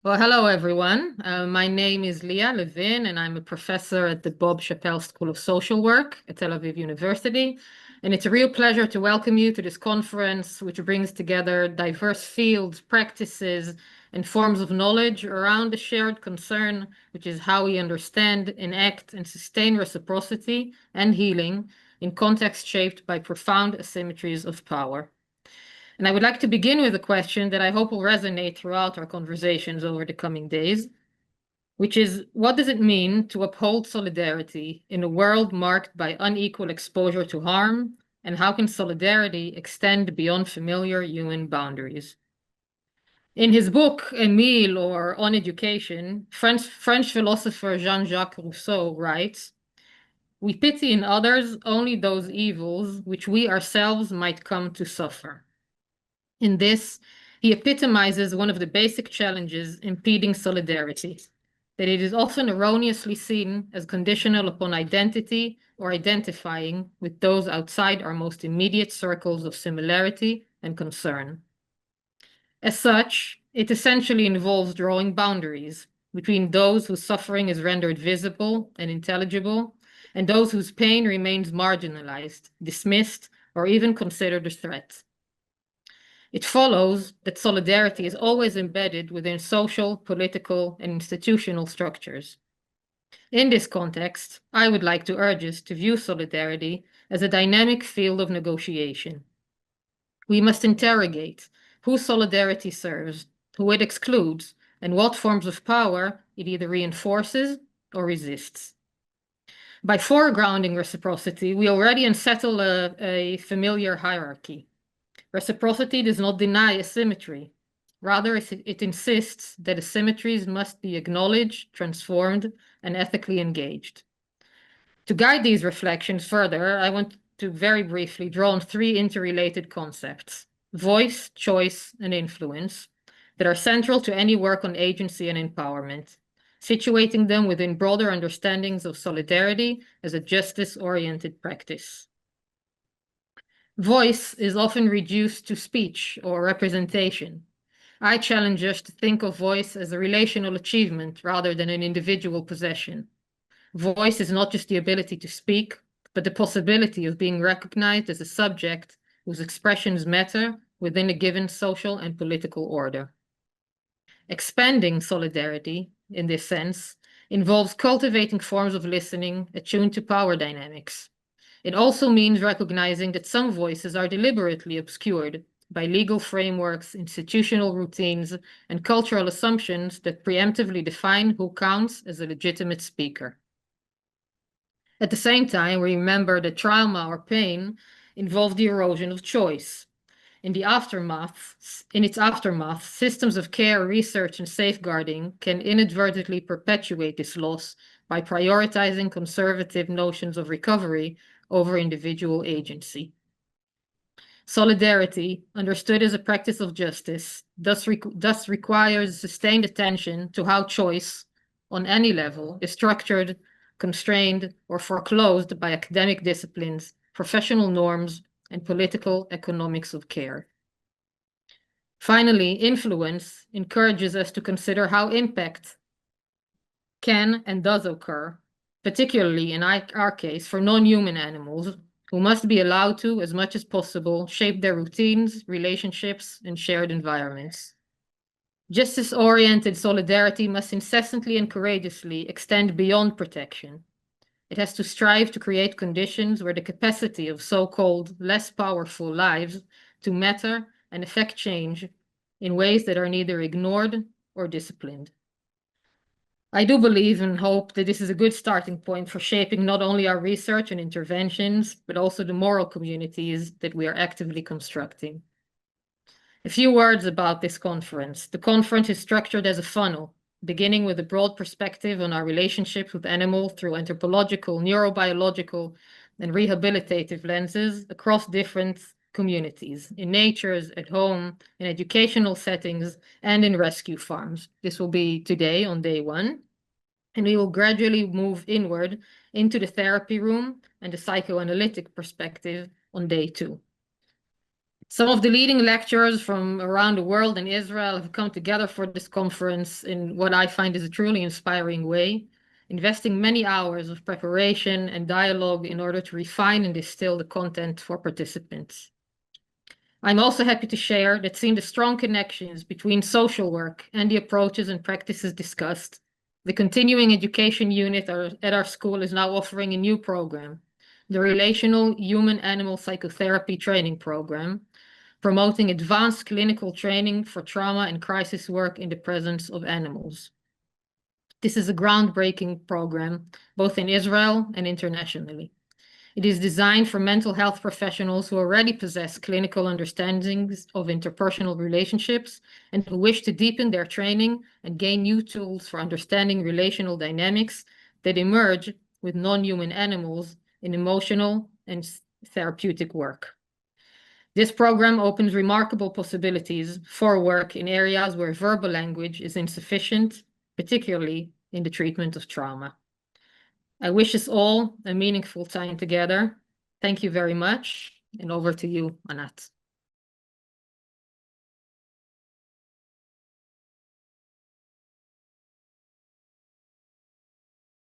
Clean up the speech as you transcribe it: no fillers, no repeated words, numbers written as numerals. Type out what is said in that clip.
Well, hello, everyone. My name is Lia Levin, and I'm a professor at the Bob Chappell School of Social Work at Tel Aviv University. And it's a real pleasure to welcome you to this conference, which brings together diverse fields, practices, and forms of knowledge around a shared concern, which is how we understand, enact, and sustain reciprocity and healing in contexts shaped by profound asymmetries of power. And I would like to begin with a question that I hope will resonate throughout our conversations over the coming days, which is, what does it mean to uphold solidarity in a world marked by unequal exposure to harm, and how can solidarity extend beyond familiar human boundaries? In his book, Emile, or On Education, French philosopher Jean-Jacques Rousseau writes, "We pity in others only those evils which we ourselves might come to suffer." In this, he epitomizes one of the basic challenges impeding solidarity, that it is often erroneously seen as conditional upon identity or identifying with those outside our most immediate circles of similarity and concern. As such, it essentially involves drawing boundaries between those whose suffering is rendered visible and intelligible and those whose pain remains marginalized, dismissed, or even considered a threat. It follows that solidarity is always embedded within social, political, and institutional structures. In this context, I would like to urge us to view solidarity as a dynamic field of negotiation. We must interrogate who solidarity serves, who it excludes, and what forms of power it either reinforces or resists. By foregrounding reciprocity, we already unsettle a familiar hierarchy. Reciprocity does not deny asymmetry. Rather, it insists that asymmetries must be acknowledged, transformed, and ethically engaged. To guide these reflections further, I want to very briefly draw on three interrelated concepts: voice, choice, and influence, that are central to any work on agency and empowerment, situating them within broader understandings of solidarity as a justice-oriented practice. Voice is often reduced to speech or representation. I challenge us to think of voice as a relational achievement rather than an individual possession. Voice is not just the ability to speak, but the possibility of being recognized as a subject whose expressions matter within a given social and political order. Expanding solidarity, in this sense, involves cultivating forms of listening attuned to power dynamics. It also means recognizing that some voices are deliberately obscured by legal frameworks, institutional routines, and cultural assumptions that preemptively define who counts as a legitimate speaker. At the same time, we remember that trauma or pain involve the erosion of choice. In its aftermath, systems of care, research, and safeguarding can inadvertently perpetuate this loss by prioritizing conservative notions of recovery over individual agency. Solidarity, understood as a practice of justice, thus requires sustained attention to how choice, on any level, is structured, constrained, or foreclosed by academic disciplines, professional norms, and political economics of care. Finally, influence encourages us to consider how impact can and does occur, particularly in our case for non-human animals, who must be allowed to, as much as possible, shape their routines, relationships, and shared environments. Justice-oriented solidarity must incessantly and courageously extend beyond protection. It has to strive to create conditions where the capacity of so-called less powerful lives to matter and affect change in ways that are neither ignored or disciplined. I do believe and hope that this is a good starting point for shaping not only our research and interventions, but also the moral communities that we are actively constructing. A few words about this conference. The conference is structured as a funnel, beginning with a broad perspective on our relationships with animals through anthropological, neurobiological, and rehabilitative lenses across different communities, in natures, at home, in educational settings, and in rescue farms. This will be today on day one, and we will gradually move inward into the therapy room and the psychoanalytic perspective on day two. Some of the leading lecturers from around the world in Israel have come together for this conference in what I find is a truly inspiring way, investing many hours of preparation and dialogue in order to refine and distill the content for participants. I'm also happy to share that seeing the strong connections between social work and the approaches and practices discussed, the continuing education unit at our school is now offering a new program, the Relational Human-Animal Psychotherapy Training Program, promoting advanced clinical training for trauma and crisis work in the presence of animals. This is a groundbreaking program, both in Israel and internationally. It is designed for mental health professionals who already possess clinical understandings of interpersonal relationships and who wish to deepen their training and gain new tools for understanding relational dynamics that emerge with non-human animals in emotional and therapeutic work. This program opens remarkable possibilities for work in areas where verbal language is insufficient, particularly in the treatment of trauma. I wish us all a meaningful time together. Thank you very much, and over to you, Anat.